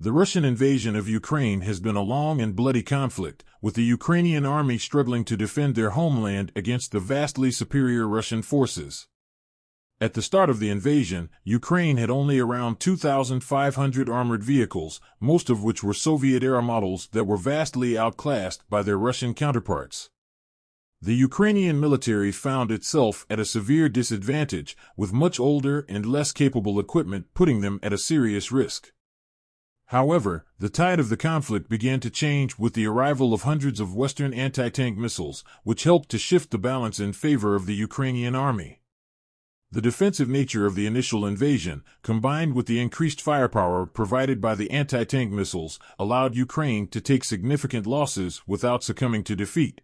The Russian invasion of Ukraine has been a long and bloody conflict, with the Ukrainian army struggling to defend their homeland against the vastly superior Russian forces. At the start of the invasion, Ukraine had only around 2,500 armored vehicles, most of which were Soviet-era models that were vastly outclassed by their Russian counterparts. The Ukrainian military found itself at a severe disadvantage, with much older and less capable equipment putting them at a serious risk. However, the tide of the conflict began to change with the arrival of hundreds of Western anti-tank missiles, which helped to shift the balance in favor of the Ukrainian army. The defensive nature of the initial invasion, combined with the increased firepower provided by the anti-tank missiles, allowed Ukraine to take significant losses without succumbing to defeat.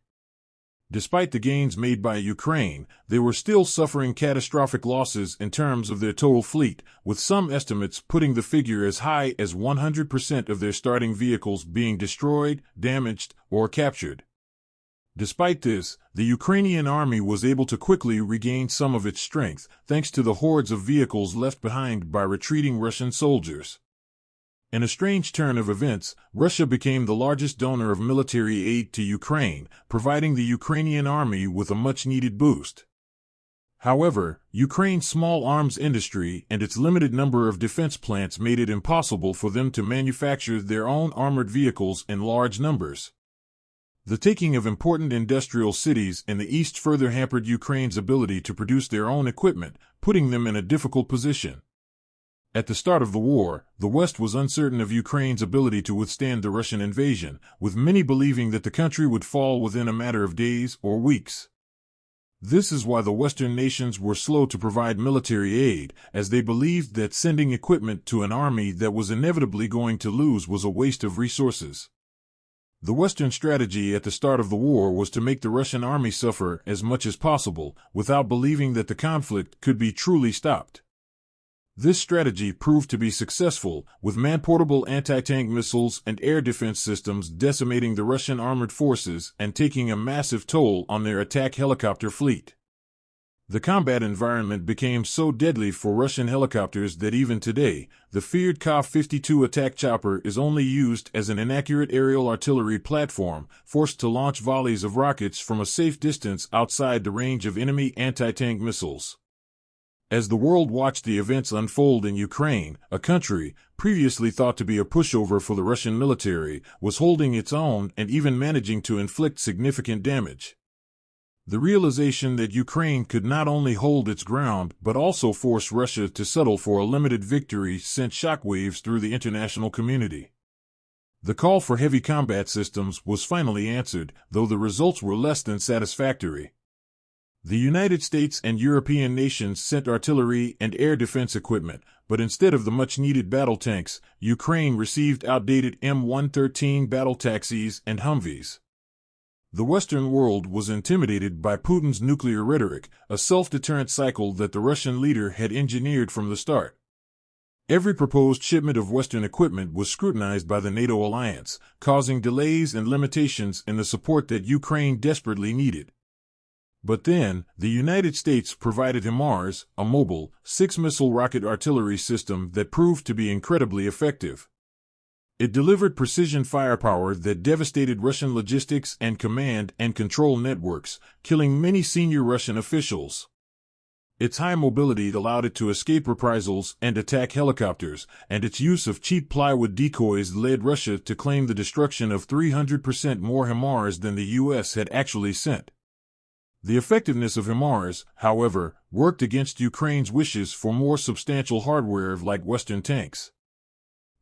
Despite the gains made by Ukraine, they were still suffering catastrophic losses in terms of their total fleet, with some estimates putting the figure as high as 100% of their starting vehicles being destroyed, damaged, or captured. Despite this, the Ukrainian army was able to quickly regain some of its strength, thanks to the hordes of vehicles left behind by retreating Russian soldiers. In a strange turn of events, Russia became the largest donor of military aid to Ukraine, providing the Ukrainian army with a much-needed boost. However, Ukraine's small arms industry and its limited number of defense plants made it impossible for them to manufacture their own armored vehicles in large numbers. The taking of important industrial cities in the east further hampered Ukraine's ability to produce their own equipment, putting them in a difficult position. At the start of the war, the West was uncertain of Ukraine's ability to withstand the Russian invasion, with many believing that the country would fall within a matter of days or weeks. This is why the Western nations were slow to provide military aid, as they believed that sending equipment to an army that was inevitably going to lose was a waste of resources. The Western strategy at the start of the war was to make the Russian army suffer as much as possible, without believing that the conflict could be truly stopped. This strategy proved to be successful, with man-portable anti-tank missiles and air defense systems decimating the Russian armored forces and taking a massive toll on their attack helicopter fleet. The combat environment became so deadly for Russian helicopters that even today, the feared Ka-52 attack chopper is only used as an inaccurate aerial artillery platform, forced to launch volleys of rockets from a safe distance outside the range of enemy anti-tank missiles. As the world watched the events unfold in Ukraine, a country, previously thought to be a pushover for the Russian military, was holding its own and even managing to inflict significant damage. The realization that Ukraine could not only hold its ground but also force Russia to settle for a limited victory sent shockwaves through the international community. The call for heavy combat systems was finally answered, though the results were less than satisfactory. The United States and European nations sent artillery and air defense equipment, but instead of the much-needed battle tanks, Ukraine received outdated M113 battle taxis and Humvees. The Western world was intimidated by Putin's nuclear rhetoric, a self-deterrent cycle that the Russian leader had engineered from the start. Every proposed shipment of Western equipment was scrutinized by the NATO alliance, causing delays and limitations in the support that Ukraine desperately needed. But then, the United States provided HIMARS, a mobile, 6-missile rocket artillery system that proved to be incredibly effective. It delivered precision firepower that devastated Russian logistics and command and control networks, killing many senior Russian officials. Its high mobility allowed it to escape reprisals and attack helicopters, and its use of cheap plywood decoys led Russia to claim the destruction of 300% more HIMARS than the U.S. had actually sent. The effectiveness of HIMARS, however, worked against Ukraine's wishes for more substantial hardware like Western tanks.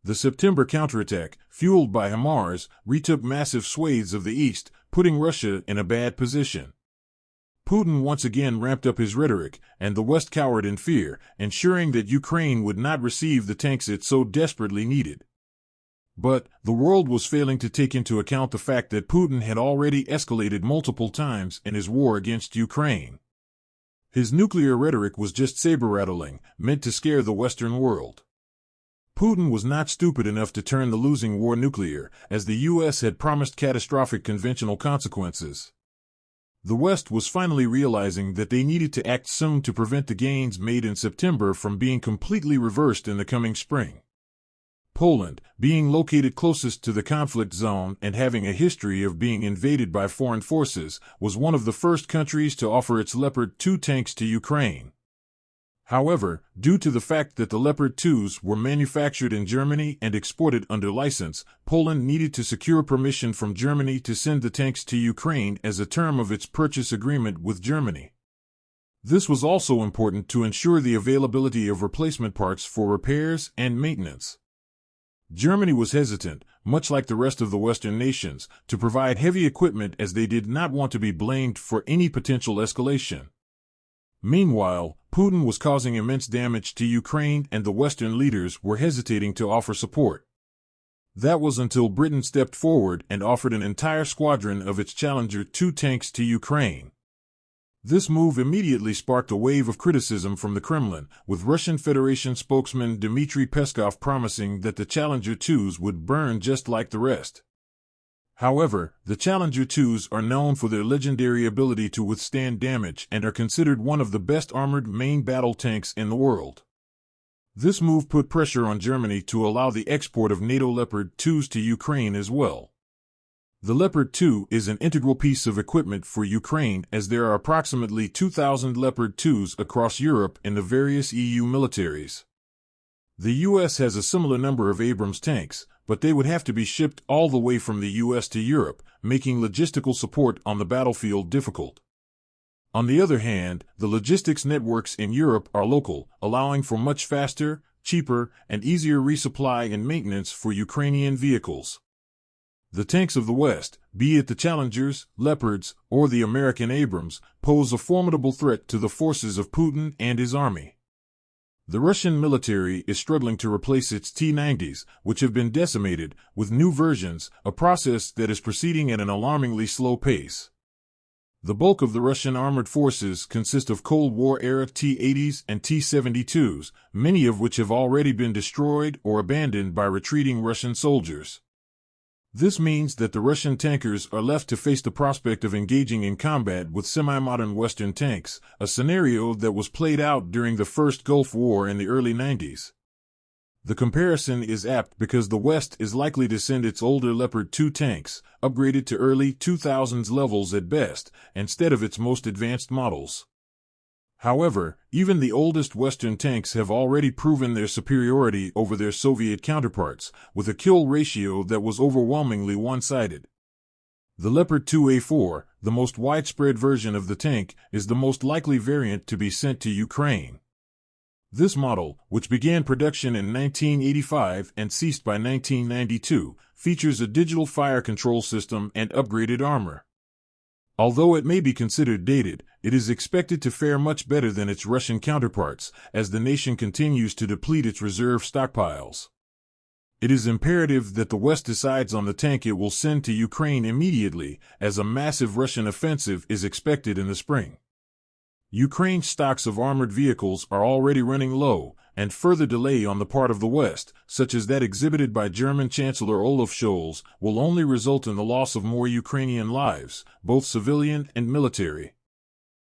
The September counterattack, fueled by HIMARS, retook massive swathes of the east, putting Russia in a bad position. Putin once again ramped up his rhetoric, and the West cowered in fear, ensuring that Ukraine would not receive the tanks it so desperately needed. But the world was failing to take into account the fact that Putin had already escalated multiple times in his war against Ukraine. His nuclear rhetoric was just saber-rattling, meant to scare the Western world. Putin was not stupid enough to turn the losing war nuclear, as the U.S. had promised catastrophic conventional consequences. The West was finally realizing that they needed to act soon to prevent the gains made in September from being completely reversed in the coming spring. Poland, being located closest to the conflict zone and having a history of being invaded by foreign forces, was one of the first countries to offer its Leopard 2 tanks to Ukraine. However, due to the fact that the Leopard 2s were manufactured in Germany and exported under license, Poland needed to secure permission from Germany to send the tanks to Ukraine as a term of its purchase agreement with Germany. This was also important to ensure the availability of replacement parts for repairs and maintenance. Germany was hesitant, much like the rest of the Western nations, to provide heavy equipment as they did not want to be blamed for any potential escalation. Meanwhile, Putin was causing immense damage to Ukraine and the Western leaders were hesitating to offer support. That was until Britain stepped forward and offered an entire squadron of its Challenger 2 tanks to Ukraine. This move immediately sparked a wave of criticism from the Kremlin, with Russian Federation spokesman Dmitry Peskov promising that the Challenger 2s would burn just like the rest. However, the Challenger 2s are known for their legendary ability to withstand damage and are considered one of the best armored main battle tanks in the world. This move put pressure on Germany to allow the export of NATO Leopard 2s to Ukraine as well. The Leopard 2 is an integral piece of equipment for Ukraine as there are approximately 2,000 Leopard 2s across Europe in the various EU militaries. The U.S. has a similar number of Abrams tanks, but they would have to be shipped all the way from the U.S. to Europe, making logistical support on the battlefield difficult. On the other hand, the logistics networks in Europe are local, allowing for much faster, cheaper, and easier resupply and maintenance for Ukrainian vehicles. The tanks of the West, be it the Challengers, Leopards, or the American Abrams, pose a formidable threat to the forces of Putin and his army. The Russian military is struggling to replace its T-90s, which have been decimated, with new versions, a process that is proceeding at an alarmingly slow pace. The bulk of the Russian armored forces consist of Cold War-era T-80s and T-72s, many of which have already been destroyed or abandoned by retreating Russian soldiers. This means that the Russian tankers are left to face the prospect of engaging in combat with semi-modern Western tanks, a scenario that was played out during the First Gulf War in the early 90s. The comparison is apt because the West is likely to send its older Leopard 2 tanks, upgraded to early 2000s levels at best, instead of its most advanced models. However, even the oldest Western tanks have already proven their superiority over their Soviet counterparts, with a kill ratio that was overwhelmingly one-sided. The Leopard 2A4, the most widespread version of the tank, is the most likely variant to be sent to Ukraine. This model, which began production in 1985 and ceased by 1992, features a digital fire control system and upgraded armor. Although it may be considered dated, it is expected to fare much better than its Russian counterparts, as the nation continues to deplete its reserve stockpiles. It is imperative that the West decides on the tank it will send to Ukraine immediately, as a massive Russian offensive is expected in the spring. Ukraine's stocks of armored vehicles are already running low, and further delay on the part of the West, such as that exhibited by German Chancellor Olaf Scholz, will only result in the loss of more Ukrainian lives, both civilian and military.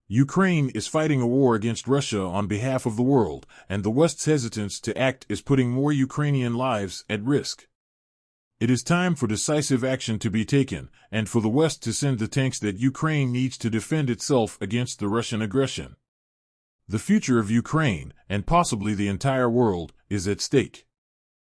Ukraine is fighting a war against Russia on behalf of the world, and the West's hesitance to act is putting more Ukrainian lives at risk. It is time for decisive action to be taken, and for the West to send the tanks that Ukraine needs to defend itself against the Russian aggression. The future of Ukraine, and possibly the entire world, is at stake.